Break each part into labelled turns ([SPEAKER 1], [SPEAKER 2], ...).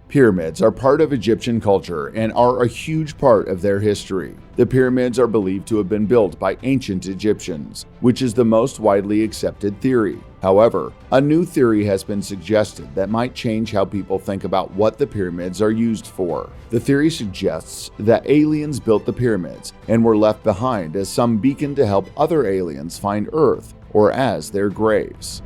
[SPEAKER 1] Pyramids are part of Egyptian culture and are a huge part of their history. The pyramids are believed to have been built by ancient Egyptians, which is the most widely accepted theory. However, a new theory has been suggested that might change how people think about what the pyramids are used for. The theory suggests that aliens built the pyramids and were left behind as some beacon to help other aliens find Earth or as their graves.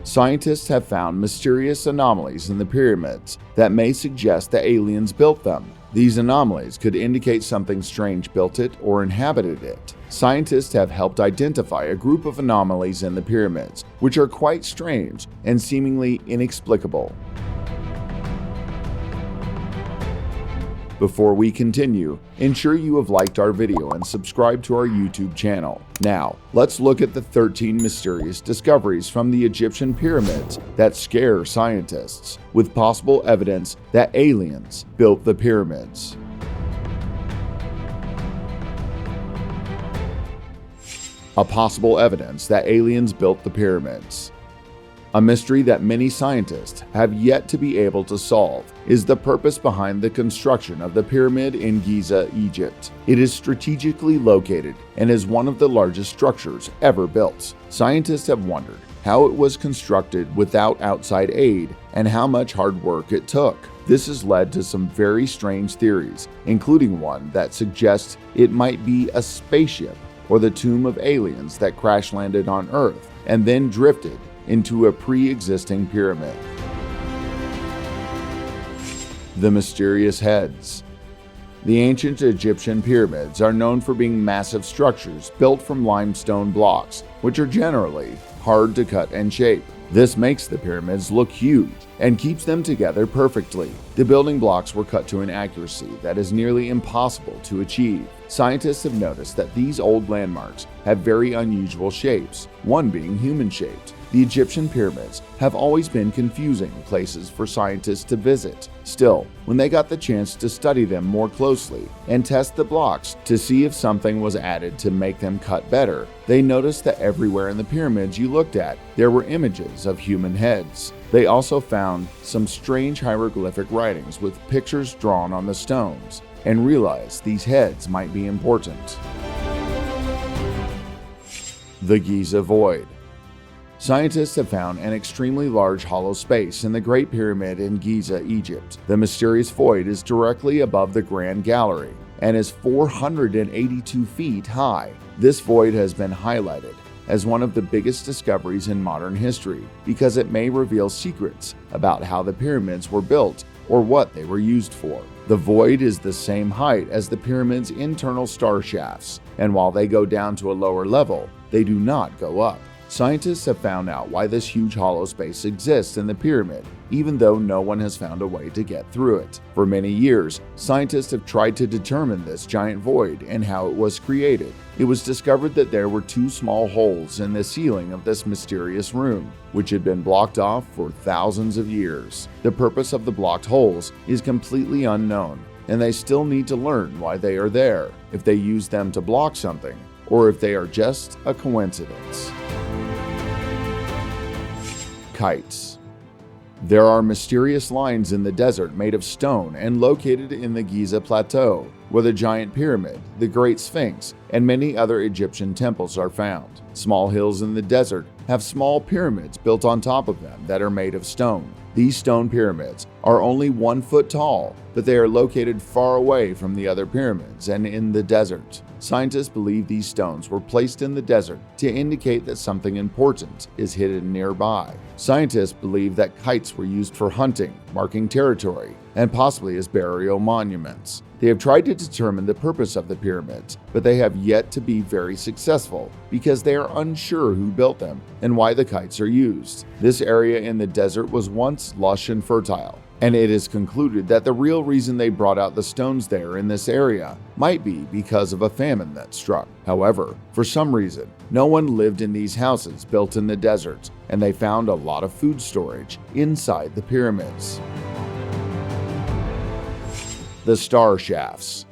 [SPEAKER 1] Scientists have found mysterious anomalies in the pyramids that may suggest that aliens built them. These anomalies could indicate something strange built it or inhabited it. Scientists have helped identify a group of anomalies in the pyramids, which are quite strange and seemingly inexplicable. Before we continue, ensure you have liked our video and subscribed to our YouTube channel. Now, let's look at the 13 mysterious discoveries from the Egyptian pyramids that scare scientists, with possible evidence that aliens built the pyramids. A possible evidence that aliens built the pyramids. A mystery that many scientists have yet to be able to solve is the purpose behind the construction of the pyramid in Giza, Egypt. It is strategically located and is one of the largest structures ever built. Scientists have wondered how it was constructed without outside aid and how much hard work it took. This has led to some very strange theories, including one that suggests it might be a spaceship or the tomb of aliens that crash-landed on Earth and then drifted into a pre-existing pyramid. The mysterious heads. The ancient Egyptian pyramids are known for being massive structures built from limestone blocks, which are generally hard to cut and shape. This makes the pyramids look huge and keeps them together perfectly. The building blocks were cut to an accuracy that is nearly impossible to achieve. Scientists have noticed that these old landmarks have very unusual shapes, one being human-shaped. The Egyptian pyramids have always been confusing places for scientists to visit. Still, when they got the chance to study them more closely and test the blocks to see if something was added to make them cut better, they noticed that everywhere in the pyramids you looked at, there were images of human heads. They also found some strange hieroglyphic writings with pictures drawn on the stones, and realized these heads might be important. The Giza Void. Scientists have found an extremely large hollow space in the Great Pyramid in Giza, Egypt. The mysterious void is directly above the Grand Gallery and is 482 feet high. This void has been highlighted as one of the biggest discoveries in modern history because it may reveal secrets about how the pyramids were built or what they were used for. The void is the same height as the pyramid's internal star shafts, and while they go down to a lower level, they do not go up. Scientists have found out why this huge hollow space exists in the pyramid, even though no one has found a way to get through it. For many years, scientists have tried to determine this giant void and how it was created. It was discovered that there were two small holes in the ceiling of this mysterious room, which had been blocked off for thousands of years. The purpose of the blocked holes is completely unknown, and they still need to learn why they are there, if they use them to block something, or if they are just a coincidence. Kites. There are mysterious lines in the desert made of stone and located in the Giza Plateau, where the giant pyramid, the Great Sphinx, and many other Egyptian temples are found. Small hills in the desert have small pyramids built on top of them that are made of stone. These stone pyramids are only 1 foot tall, but they are located far away from the other pyramids and in the desert. Scientists believe these stones were placed in the desert to indicate that something important is hidden nearby. Scientists believe that kites were used for hunting, marking territory, and possibly as burial monuments. They have tried to determine the purpose of the pyramids, but they have yet to be very successful because they are unsure who built them and why the kites are used. This area in the desert was once lush and fertile, and it is concluded that the real reason they brought out the stones there in this area might be because of a famine that struck. However, for some reason, no one lived in these houses built in the desert, and they found a lot of food storage inside the pyramids. The star shafts.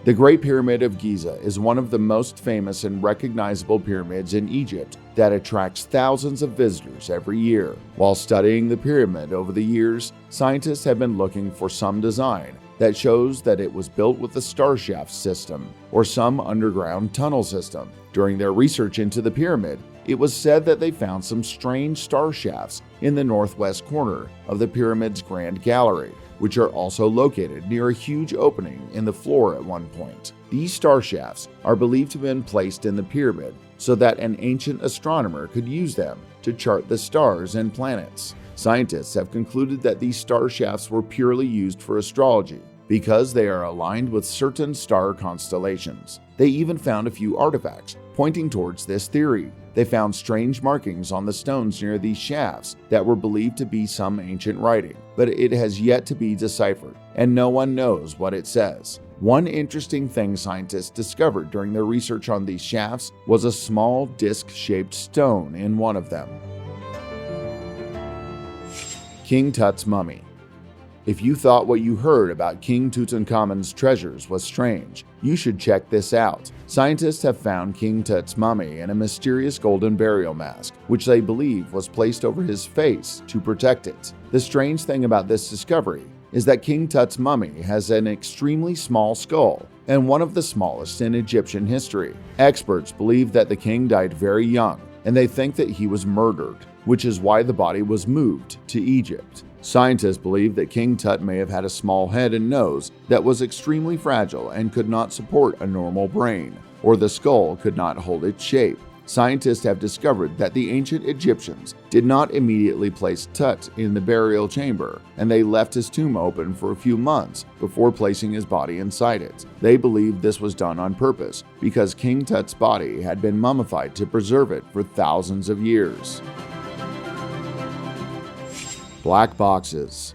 [SPEAKER 1] The Great Pyramid of Giza is one of the most famous and recognizable pyramids in Egypt that attracts thousands of visitors every year. While studying the pyramid over the years, scientists have been looking for some design that shows that it was built with a star shaft system or some underground tunnel system. During their research into the pyramid, it was said that they found some strange star shafts in the northwest corner of the pyramid's grand gallery, which are also located near a huge opening in the floor at one point. These star shafts are believed to have been placed in the pyramid so that an ancient astronomer could use them to chart the stars and planets. Scientists have concluded that these star shafts were purely used for astrology because they are aligned with certain star constellations. They even found a few artifacts pointing towards this theory. They found strange markings on the stones near these shafts that were believed to be some ancient writing, but it has yet to be deciphered, and no one knows what it says. One interesting thing scientists discovered during their research on these shafts was a small disc-shaped stone in one of them. King Tut's mummy. If you thought what you heard about King Tutankhamun's treasures was strange, you should check this out. Scientists have found King Tut's mummy in a mysterious golden burial mask, which they believe was placed over his face to protect it. The strange thing about this discovery is that King Tut's mummy has an extremely small skull and one of the smallest in Egyptian history. Experts believe that the king died very young, and they think that he was murdered, which is why the body was moved to Egypt. Scientists believe that King Tut may have had a small head and nose that was extremely fragile and could not support a normal brain, or the skull could not hold its shape. Scientists have discovered that the ancient Egyptians did not immediately place Tut in the burial chamber, and they left his tomb open for a few months before placing his body inside it. They believe this was done on purpose because King Tut's body had been mummified to preserve it for thousands of years. Black boxes.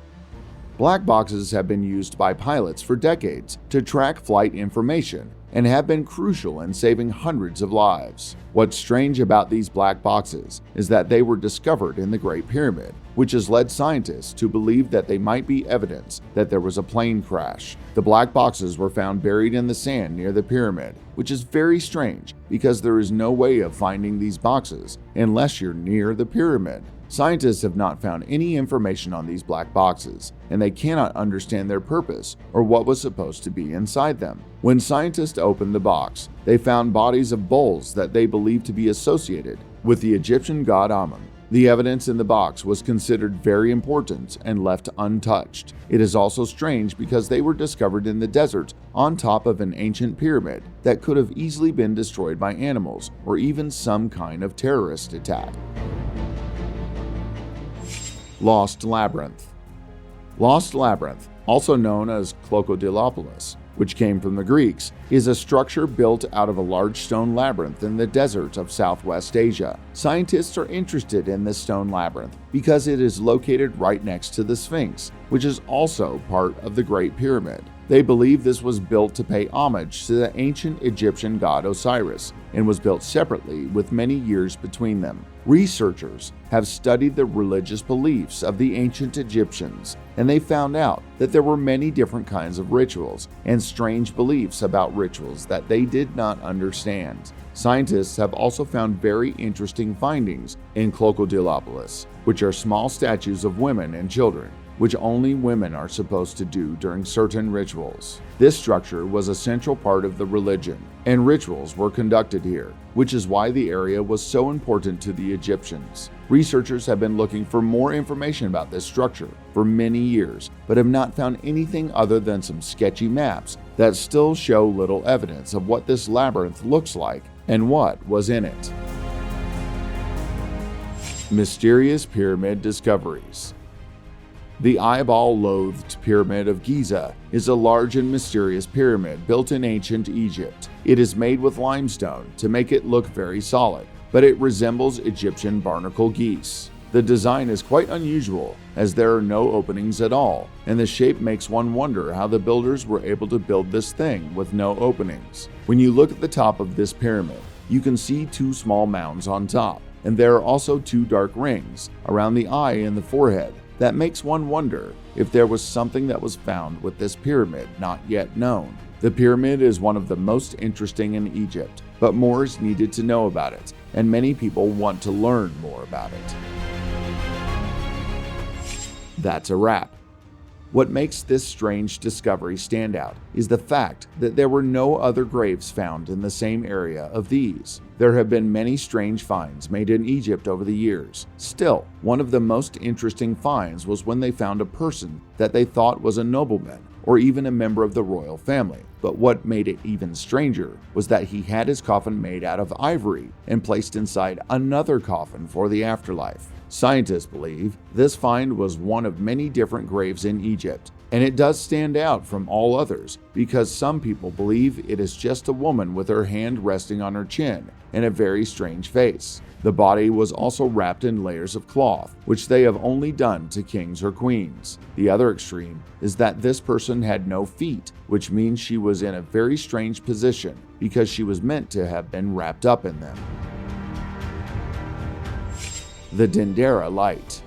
[SPEAKER 1] Black boxes have been used by pilots for decades to track flight information and have been crucial in saving hundreds of lives. What's strange about these black boxes is that they were discovered in the Great Pyramid, which has led scientists to believe that they might be evidence that there was a plane crash. The black boxes were found buried in the sand near the pyramid, which is very strange because there is no way of finding these boxes unless you're near the pyramid. Scientists have not found any information on these black boxes, and they cannot understand their purpose or what was supposed to be inside them. When scientists opened the box, they found bodies of bulls that they believed to be associated with the Egyptian god Amun. The evidence in the box was considered very important and left untouched. It is also strange because they were discovered in the desert on top of an ancient pyramid that could have easily been destroyed by animals or even some kind of terrorist attack. Lost Labyrinth. Lost Labyrinth, also known as Crocodilopolis, which came from the Greeks, is a structure built out of a large stone labyrinth in the desert of Southwest Asia. Scientists are interested in this stone labyrinth because it is located right next to the Sphinx, which is also part of the Great Pyramid. They believe this was built to pay homage to the ancient Egyptian god Osiris and was built separately with many years between them. Researchers have studied the religious beliefs of the ancient Egyptians, and they found out that there were many different kinds of rituals and strange beliefs about rituals that they did not understand. Scientists have also found very interesting findings in Crocodilopolis, which are small statues of women and children, which only women are supposed to do during certain rituals. This structure was a central part of the religion, and rituals were conducted here, which is why the area was so important to the Egyptians. Researchers have been looking for more information about this structure for many years, but have not found anything other than some sketchy maps that still show little evidence of what this labyrinth looks like and what was in it. Mysterious Pyramid Discoveries. The eyeball-loathed Pyramid of Giza is a large and mysterious pyramid built in ancient Egypt. It is made with limestone to make it look very solid, but it resembles Egyptian barnacle geese. The design is quite unusual, as there are no openings at all, and the shape makes one wonder how the builders were able to build this thing with no openings. When you look at the top of this pyramid, you can see two small mounds on top, and there are also two dark rings around the eye and the forehead. That makes one wonder if there was something that was found with this pyramid not yet known. The pyramid is one of the most interesting in Egypt, but more is needed to know about it, and many people want to learn more about it. That's a wrap. What makes this strange discovery stand out is the fact that there were no other graves found in the same area of these. There have been many strange finds made in Egypt over the years. Still, one of the most interesting finds was when they found a person that they thought was a nobleman or even a member of the royal family. But what made it even stranger was that he had his coffin made out of ivory and placed inside another coffin for the afterlife. Scientists believe this find was one of many different graves in Egypt, and it does stand out from all others because some people believe it is just a woman with her hand resting on her chin and a very strange face. The body was also wrapped in layers of cloth, which they have only done to kings or queens. The other extreme is that this person had no feet, which means she was in a very strange position because she was meant to have been wrapped up in them. The Dendera Light.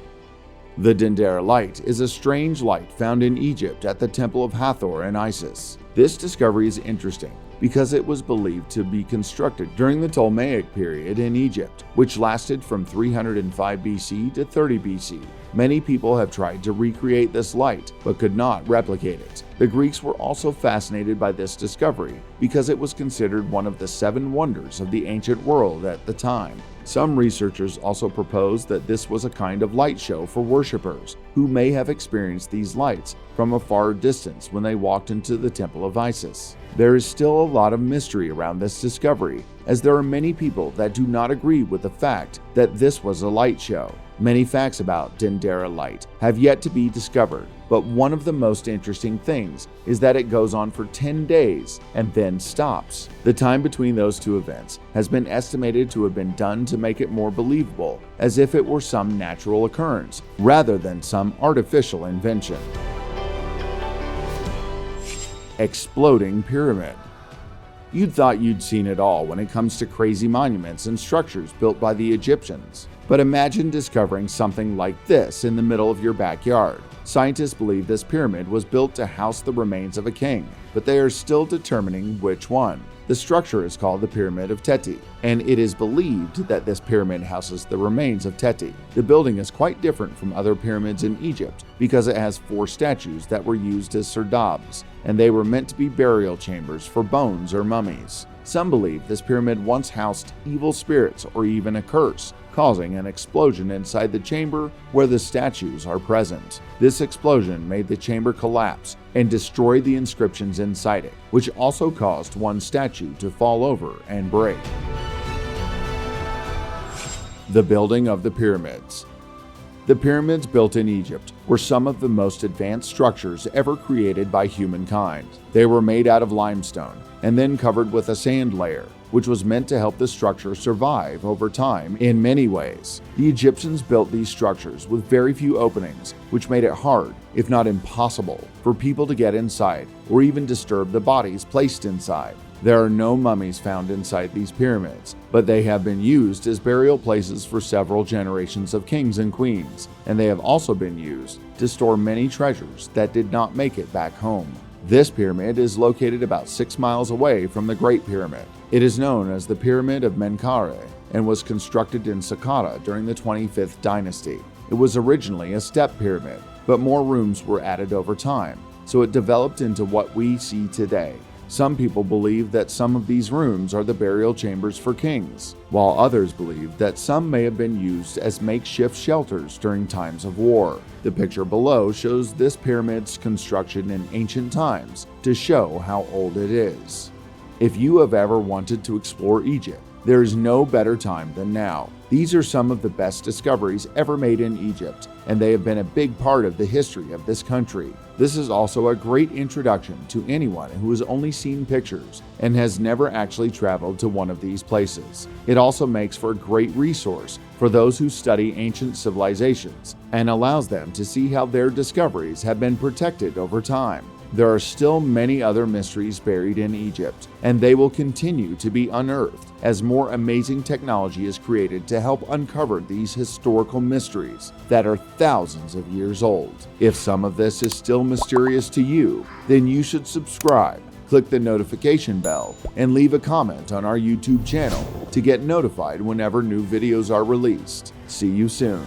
[SPEAKER 1] The Dendera Light is a strange light found in Egypt at the Temple of Hathor and Isis. This discovery is interesting because it was believed to be constructed during the Ptolemaic period in Egypt, which lasted from 305 BC to 30 BC. Many people have tried to recreate this light, but could not replicate it. The Greeks were also fascinated by this discovery because it was considered one of the 7 wonders of the ancient world at the time. Some researchers also propose that this was a kind of light show for worshippers who may have experienced these lights from a far distance when they walked into the Temple of Isis. There is still a lot of mystery around this discovery, as there are many people that do not agree with the fact that this was a light show. Many facts about Dendera Light have yet to be discovered, but one of the most interesting things is that it goes on for 10 days and then stops. The time between those two events has been estimated to have been done to make it more believable, as if it were some natural occurrence rather than some artificial invention. Exploding Pyramid. You'd thought you'd seen it all when it comes to crazy monuments and structures built by the Egyptians. But imagine discovering something like this in the middle of your backyard. Scientists believe this pyramid was built to house the remains of a king, but they are still determining which one. The structure is called the Pyramid of Teti, and it is believed that this pyramid houses the remains of Teti. The building is quite different from other pyramids in Egypt because it has 4 statues that were used as serdabs, and they were meant to be burial chambers for bones or mummies. Some believe this pyramid once housed evil spirits or even a curse, causing an explosion inside the chamber where the statues are present. This explosion made the chamber collapse and destroy the inscriptions inside it, which also caused one statue to fall over and break. The building of the pyramids. The pyramids built in Egypt were some of the most advanced structures ever created by humankind. They were made out of limestone and then covered with a sand layer, which was meant to help the structure survive over time in many ways. The Egyptians built these structures with very few openings, which made it hard, if not impossible, for people to get inside or even disturb the bodies placed inside. There are no mummies found inside these pyramids, but they have been used as burial places for several generations of kings and queens, and they have also been used to store many treasures that did not make it back home. This pyramid is located about 6 miles away from the Great Pyramid. It is known as the Pyramid of Menkaure and was constructed in Saqqara during the 25th dynasty. It was originally a step pyramid, but more rooms were added over time, so it developed into what we see today. Some people believe that some of these rooms are the burial chambers for kings, while others believe that some may have been used as makeshift shelters during times of war. The picture below shows this pyramid's construction in ancient times to show how old it is. If you have ever wanted to explore Egypt, there is no better time than now. These are some of the best discoveries ever made in Egypt, and they have been a big part of the history of this country. This is also a great introduction to anyone who has only seen pictures and has never actually traveled to one of these places. It also makes for a great resource for those who study ancient civilizations and allows them to see how their discoveries have been protected over time. There are still many other mysteries buried in Egypt, and they will continue to be unearthed as more amazing technology is created to help uncover these historical mysteries that are thousands of years old. If some of this is still mysterious to you, then you should subscribe click the notification bell, and leave a comment on our YouTube channel to get notified whenever new videos are released. See you soon.